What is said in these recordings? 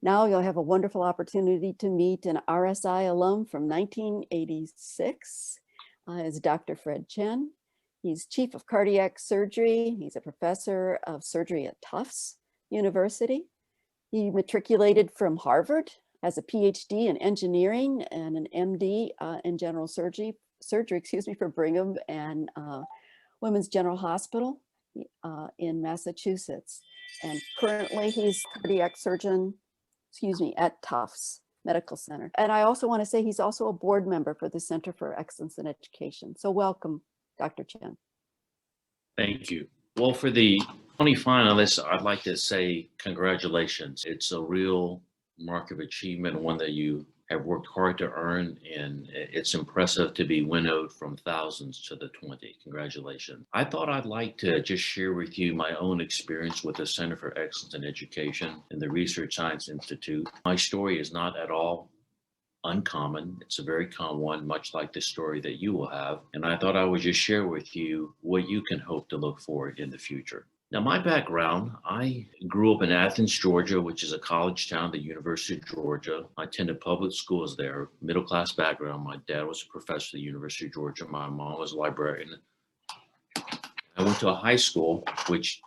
Now you'll have a wonderful opportunity to meet an RSI alum from 1986. Is Dr. Fred Chen. He's Chief of Cardiac Surgery. He's a professor of surgery at Tufts University. He matriculated from Harvard, has a PhD in engineering and an MD in general surgery, for Brigham and Women's General Hospital in Massachusetts. And currently he's cardiac surgeon, at Tufts Medical Center. And I also want to say he's also a board member for the Center for Excellence in Education. So welcome, Dr. Chen. Thank you. Well, for the 20 finalists, I'd like to say congratulations. It's a real mark of achievement, one that you have worked hard to earn, and it's impressive to be winnowed from thousands to the 20. Congratulations. I thought I'd like to just share with you my own experience with the Center for Excellence in Education and the Research Science Institute. My story is not at all uncommon. It's a very common one, much like the story that you will have. And I thought I would just share with you what you can hope to look for in the future. Now, my background, I grew up in Athens, Georgia, which is a college town, the University of Georgia. I attended public schools there, middle-class background. My dad was a professor at the University of Georgia. My mom was a librarian. I went to a high school, which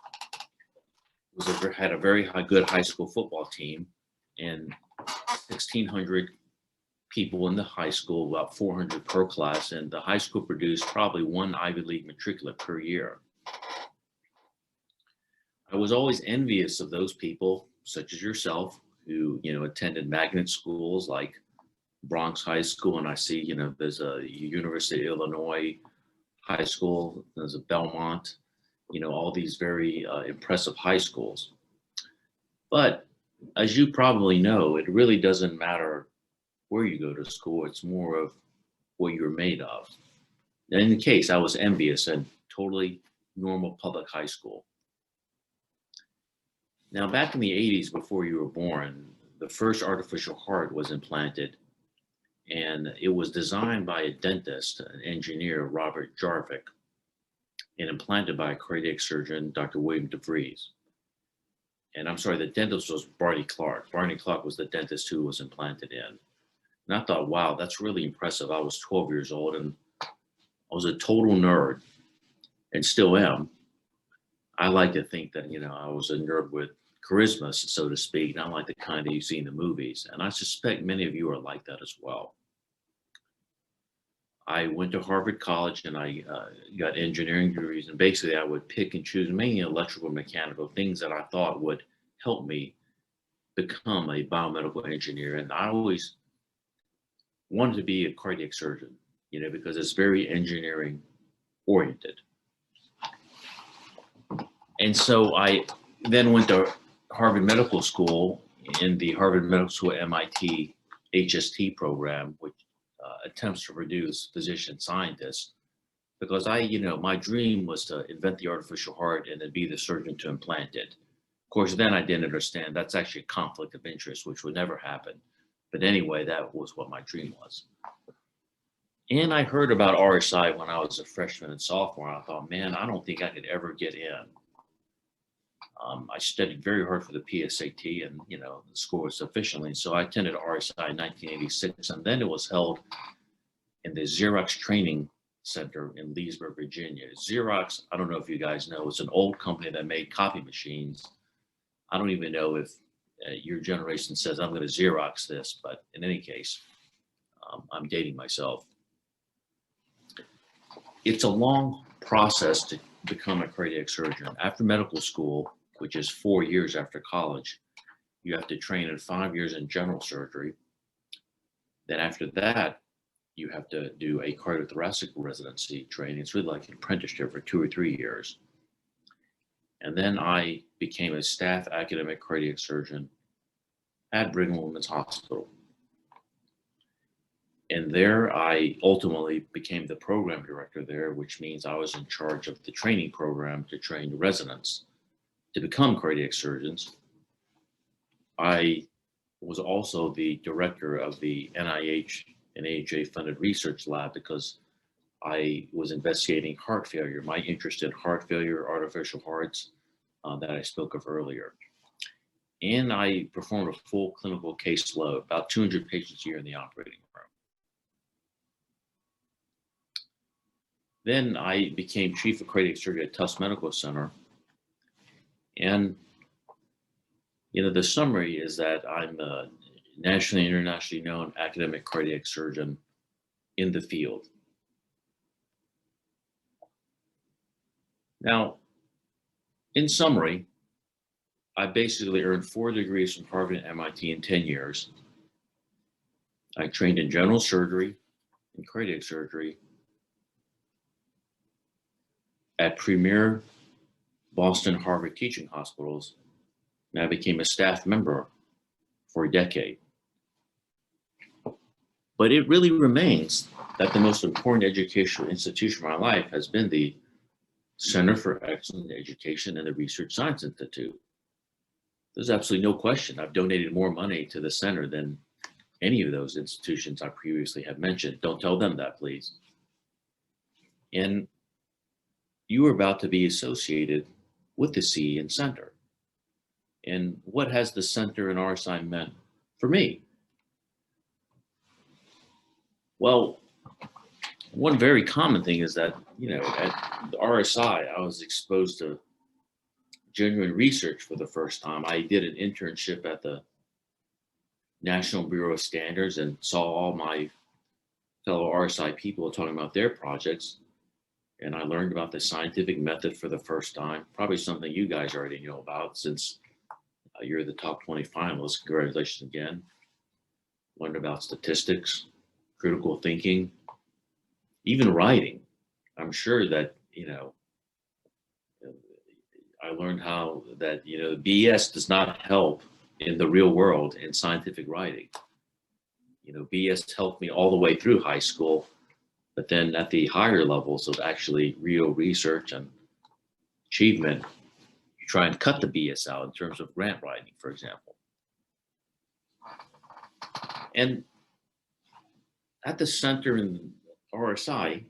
had a very good high school football team, and 1,600 people in the high school, about 400 per class, and the high school produced probably one Ivy League matriculate per year. I was always envious of those people, such as yourself, who, attended magnet schools like Bronx High School, and I see, there's a University of Illinois high school, there's a Belmont, all these very impressive high schools. But as you probably know, it really doesn't matter where you go to school, it's more of what you're made of. And in the case, I was envious and totally normal public high school. Now, back in the 80s, before you were born, the first artificial heart was implanted, and it was designed by a dentist, an engineer, Robert Jarvik, and implanted by a cardiac surgeon, Dr. William DeVries. And I'm sorry, the dentist was Barney Clark. Barney Clark was the dentist who was implanted in. And I thought, wow, that's really impressive. I was 12 years old, and I was a total nerd, and still am. I like to think that, I was a nerd with charisma, so to speak, not like the kind that you see in the movies. And I suspect many of you are like that as well. I went to Harvard College and I got engineering degrees. And basically I would pick and choose mainly electrical and mechanical things that I thought would help me become a biomedical engineer. And I always wanted to be a cardiac surgeon, because it's very engineering oriented. And so I then went to Harvard Medical School in the Harvard Medical School MIT HST program, which attempts to produce physician scientists, because my dream was to invent the artificial heart and then be the surgeon to implant it. Of course, then I didn't understand that's actually a conflict of interest, which would never happen. But anyway, that was what my dream was. And I heard about RSI when I was a freshman and sophomore. And I thought, man, I don't think I could ever get in. I studied very hard for the PSAT, and the score was sufficiently. So I attended RSI in 1986, and then it was held in the Xerox Training Center in Leesburg, Virginia. Xerox, I don't know if you guys know, it's an old company that made copy machines. I don't even know if your generation says I'm going to Xerox this, but in any case, I'm dating myself. It's a long process to become a cardiac surgeon. After medical school, which is 4 years after college, you have to train in 5 years in general surgery. Then after that, you have to do a cardiothoracic residency training. It's really like an apprenticeship for 2 or 3 years. And then I became a staff academic cardiac surgeon at Brigham Women's Hospital. And there I ultimately became the program director there, which means I was in charge of the training program to train the residents to become cardiac surgeons. I was also the director of the NIH and AHA funded research lab because I was investigating heart failure, my interest in heart failure, artificial hearts that I spoke of earlier. and I performed a full clinical caseload, about 200 patients a year in the operating room. Then I became chief of cardiac surgery at Tufts Medical Center. And, the summary is that I'm a nationally and internationally known academic cardiac surgeon in the field. Now, in summary, I basically earned 4 degrees from Harvard and MIT in 10 years. I trained in general surgery and cardiac surgery at premier Boston Harvard teaching hospitals, and I became a staff member for a decade. But it really remains that the most important educational institution of my life has been the Center for Excellent Education and the Research Science Institute. There's absolutely no question. I've donated more money to the center than any of those institutions I previously have mentioned. Don't tell them that, please. And you are about to be associated with the CE and Center. And what has the Center and RSI meant for me? Well, one very common thing is that, at the RSI, I was exposed to genuine research for the first time. I did an internship at the National Bureau of Standards and saw all my fellow RSI people talking about their projects. And I learned about the scientific method for the first time, probably something you guys already know about since you're the top 20 finalists. Congratulations again. Learned about statistics, critical thinking, even writing. I'm sure that, I learned how that, BS does not help in the real world in scientific writing. BS helped me all the way through high school, but then at the higher levels of actually real research and achievement, you try and cut the BS out in terms of grant writing, for example. And at the center in RSI,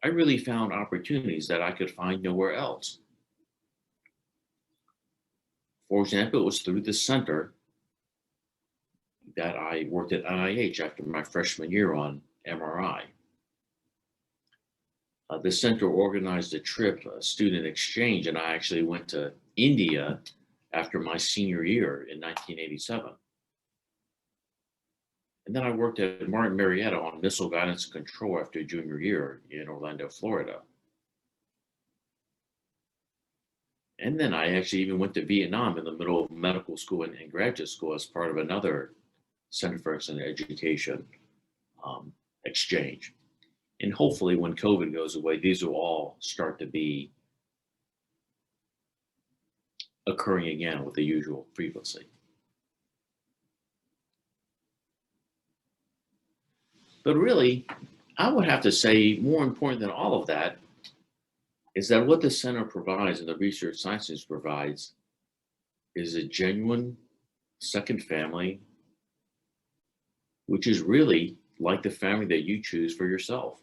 I really found opportunities that I could find nowhere else. For example, it was through the center that I worked at NIH after my freshman year on MRI. The center organized a trip, a student exchange, and I actually went to India after my senior year in 1987. And then I worked at Martin Marietta on missile guidance and control after junior year in Orlando, Florida. And then I actually even went to Vietnam in the middle of medical school and graduate school as part of another Center for Excellent Education exchange. And hopefully when COVID goes away, these will all start to be occurring again with the usual frequency. But really, I would have to say more important than all of that is that what the center provides and the research sciences provides is a genuine second family, which is really like the family that you choose for yourself.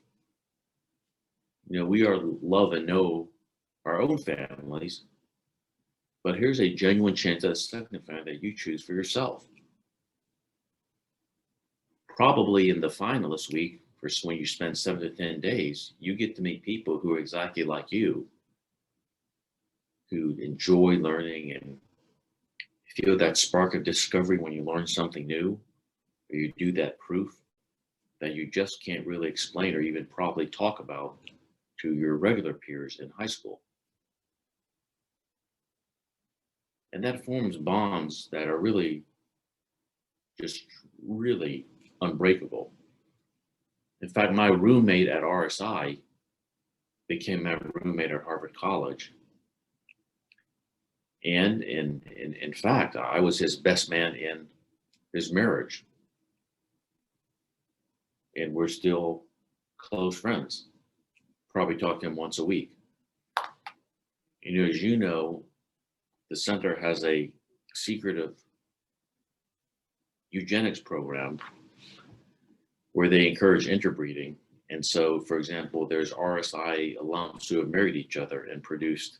We are love and know our own families, but here's a genuine chance at a second family that you choose for yourself. Probably in the finalist week, for when you spend 7 to 10 days, you get to meet people who are exactly like you, who enjoy learning and feel that spark of discovery when you learn something new, or you do that proof that you just can't really explain or even probably talk about to your regular peers in high school. And that forms bonds that are really just really unbreakable. In fact, my roommate at RSI became my roommate at Harvard College. And in fact, I was his best man in his marriage. And we're still close friends. Probably talk to him once a week. As you know, the center has a secretive eugenics program where they encourage interbreeding. And so, for example, there's RSI alums who have married each other and produced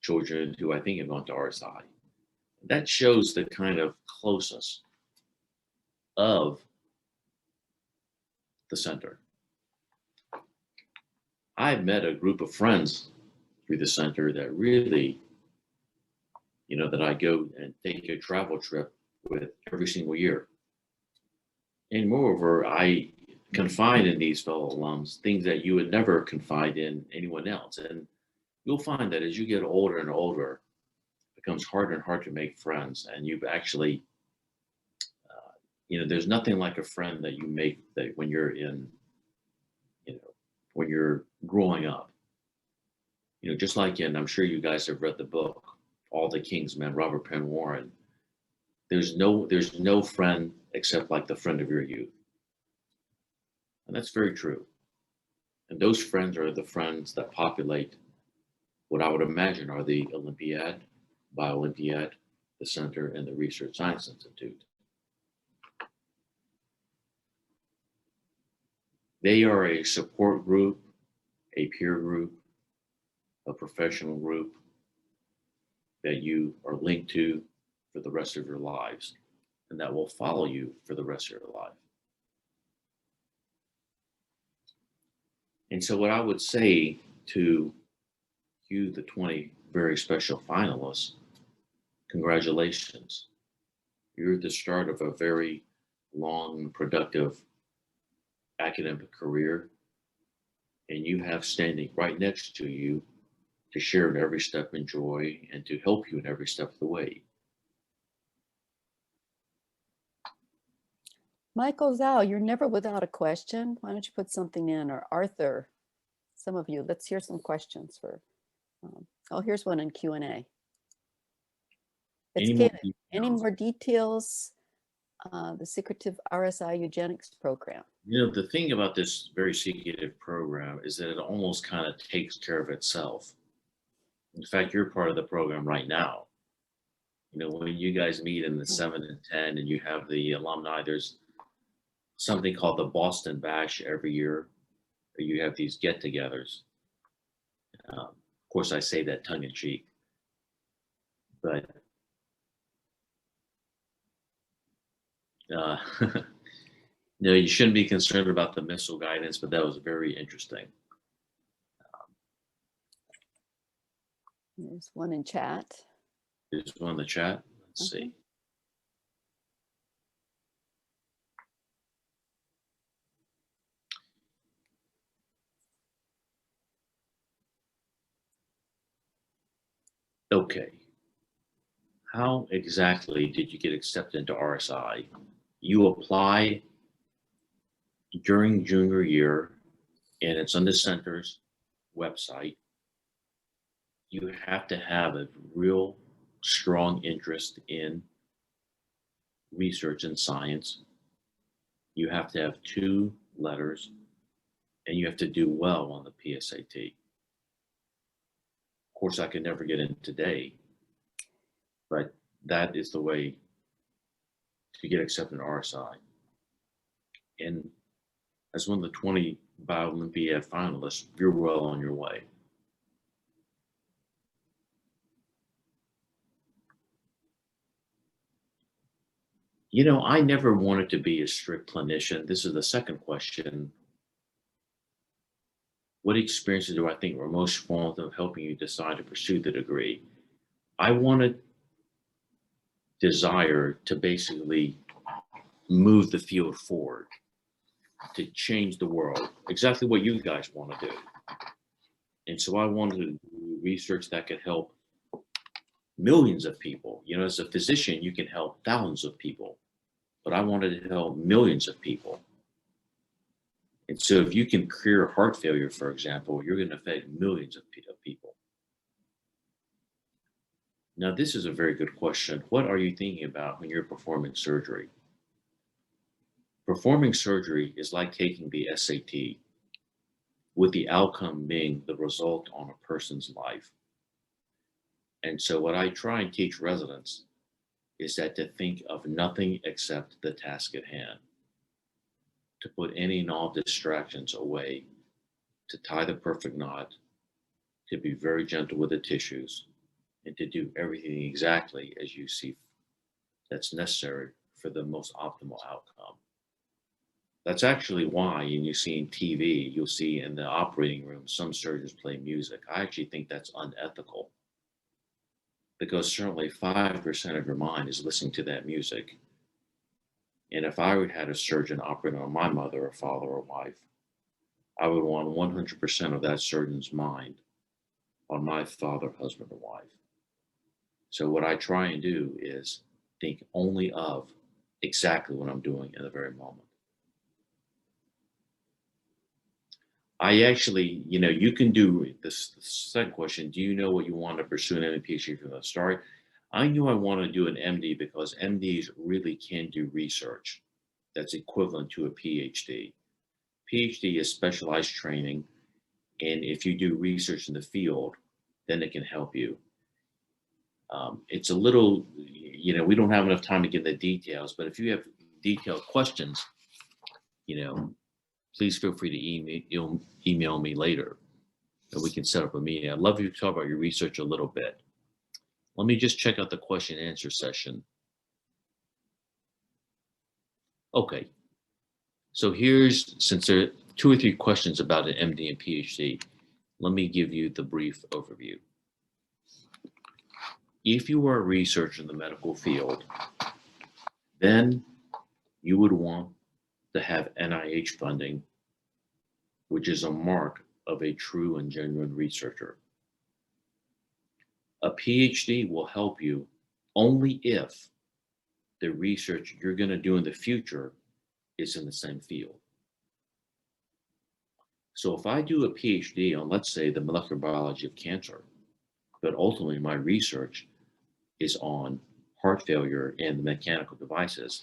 children who I think have gone to RSI. That shows the kind of closeness of the center. I've met a group of friends through the center that really, that I go and take a travel trip with every single year. And moreover, I confide in these fellow alums things that you would never confide in anyone else. And you'll find that as you get older and older, it becomes harder and harder to make friends. And you've actually, there's nothing like a friend that you make that when you're when you're growing up. Just like I'm sure you guys have read the book, All the King's Men, Robert Penn Warren. There's no friend except like the friend of your youth. And that's very true. And those friends are the friends that populate what I would imagine are the Olympiad, Biolympiad, the Center, and the Research Science Institute. They are a support group, a peer group, a professional group that you are linked to for the rest of your lives, and that will follow you for the rest of your life. And so what I would say to you, the 20 very special finalists, congratulations. You're at the start of a very long, productive academic career, and you have standing right next to you to share in every step in joy and to help you in every step of the way. Michael Zhao, you're never without a question. Why don't you put something in? Or Arthur, some of you, let's hear some questions for, here's one in Q&A. Any more details? The secretive RSI eugenics program. The thing about this very secretive program is that it almost kind of takes care of itself. In fact, you're part of the program right now. When you guys meet in the 7 and 10 and you have the alumni, there's something called the Boston Bash every year. You have these get-togethers. Of course, I say that tongue in cheek, but no, you shouldn't be concerned about the missile guidance, but that was very interesting. There's one in chat. There's one in the chat. Let's see. Okay. How exactly did you get accepted into RSI? You apply during junior year, and it's on the center's website. You have to have a real strong interest in research and science. You have to have 2 letters, and you have to do well on the PSAT. Of course, I could never get in today, but that is the way to get accepted in RSI. And as one of the 20 Biolympiad finalists, you're well on your way. I never wanted to be a strict clinician. This is the second question. What experiences do I think were most formative helping you decide to pursue the degree? I wanted desire to basically move the field forward, to change the world, exactly what you guys want to do. And so I wanted to do research that could help millions of people. As a physician, you can help thousands of people, but I wanted to help millions of people. And so if you can cure heart failure, for example, you're going to affect millions of people. Now, this is a very good question. What are you thinking about when you're performing surgery? Performing surgery is like taking the SAT, with the outcome being the result on a person's life. And so what I try and teach residents is that to think of nothing except the task at hand, to put any and all distractions away, to tie the perfect knot, to be very gentle with the tissues, and to do everything exactly as you see that's necessary for the most optimal outcome. That's actually why, and you see in TV, you'll see in the operating room, some surgeons play music. I actually think that's unethical because certainly 5% of your mind is listening to that music. And if I would had a surgeon operating on my mother or father or wife, I would want 100% of that surgeon's mind on my father, husband, or wife. So what I try and do is think only of exactly what I'm doing in the very moment. I actually, you can do this. The second question, do you know what you want to pursue in a PhD from the start? I knew I wanted to do an MD because MDs really can do research that's equivalent to a PhD. PhD is specialized training, and if you do research in the field, then it can help you. It's a little, we don't have enough time to get the details, but if you have detailed questions, please feel free to email me later and we can set up a meeting. I'd love you to talk about your research a little bit. Let me just check out the question and answer session. Okay. So since there are 2 or 3 questions about an MD and PhD, let me give you the brief overview. If you are a researcher in the medical field, then you would want to have NIH funding, which is a mark of a true and genuine researcher. A PhD will help you only if the research you're going to do in the future is in the same field. So if I do a PhD on, let's say, the molecular biology of cancer, but ultimately my research is on heart failure and the mechanical devices,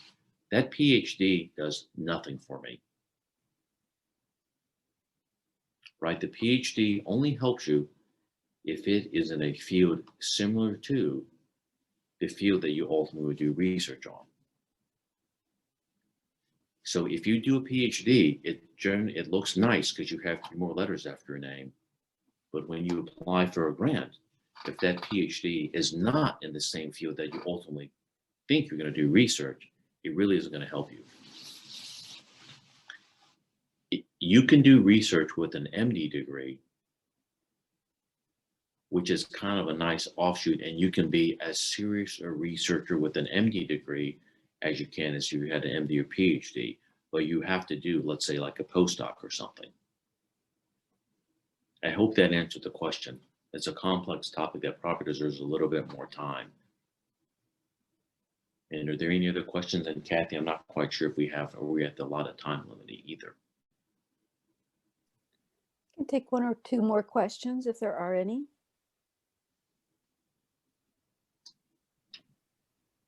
that PhD does nothing for me. Right? The PhD only helps you if it is in a field similar to the field that you ultimately would do research on. So if you do a PhD, it looks nice because you have 3 more letters after your name. But when you apply for a grant, if that PhD is not in the same field that you ultimately think you're going to do research, it really isn't going to help you. You can do research with an MD degree, which is kind of a nice offshoot, and you can be as serious a researcher with an MD degree as you can as if you had an MD or PhD, but you have to do, let's say, like a postdoc or something. I hope that answered the question. It's a complex topic that probably deserves a little bit more time. And are there any other questions? And Kathy, I'm not quite sure if we have, or we're at the lot of time limit either. I can take 1 or 2 more questions if there are any.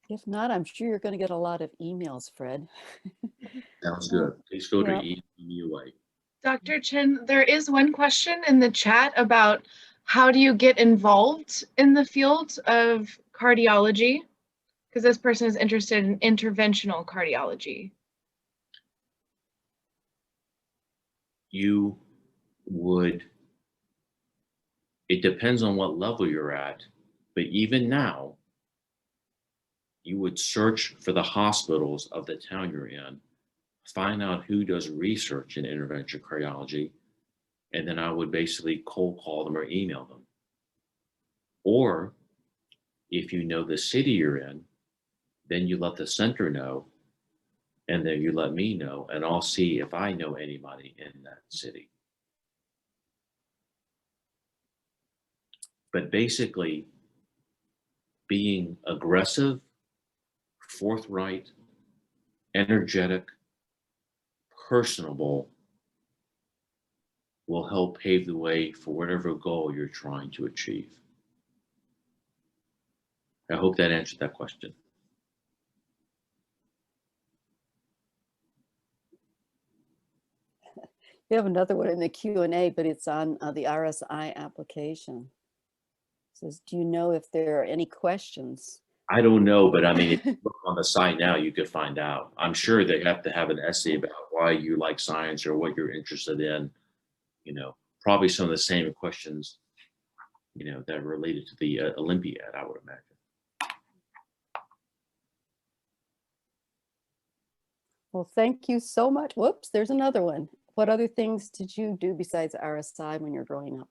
If not, I'm sure you're going to get a lot of emails, Fred. Sounds good. Please feel free to email me away. Dr. Chen, there is one question in the chat about how do you get involved in the field of cardiology? Because this person is interested in interventional cardiology. It depends on what level you're at, but even now, you would search for the hospitals of the town you're in, find out who does research in interventional cardiology, and then I would basically cold call them or email them. Or if you know the city you're in, then you let the center know, and then you let me know, and I'll see if I know anybody in that city. But basically, being aggressive, forthright, energetic, personable will help pave the way for whatever goal you're trying to achieve. I hope that answered that question. We have another one in the Q&A, but it's on the RSI application. It says, do you know if there are any questions? I don't know, but I mean, if you look on the site now, you could find out. I'm sure they have to have an essay about why you like science or what you're interested in. Probably some of the same questions that related to the Olympiad, I would imagine. Well, thank you so much. Whoops, there's another one. What other things did you do besides RSI when you're growing up?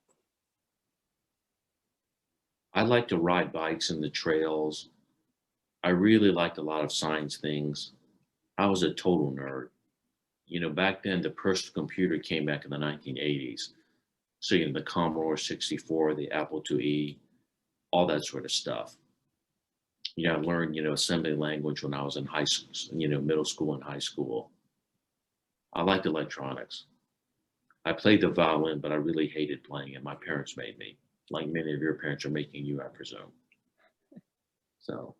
I like to ride bikes in the trails. I really liked a lot of science things. I was a total nerd. Back then the personal computer came back in the 1980s. So, the Commodore 64, the Apple IIe, all that sort of stuff. I learned, assembly language when I was in high school, middle school and high school. I liked electronics. I played the violin, but I really hated playing it. My parents made me, like many of your parents are making you, I presume. So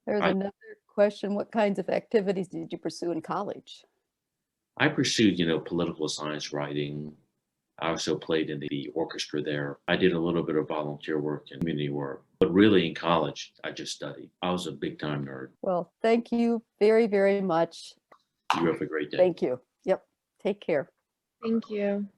There's I, another question. What kinds of activities did you pursue in college? I pursued, political science writing. I also played in the orchestra there. I did a little bit of volunteer work and community work, but really in college, I just studied. I was a big time nerd. Well, thank you very, very much. You have a great day. Thank you. Yep. Take care. Thank you.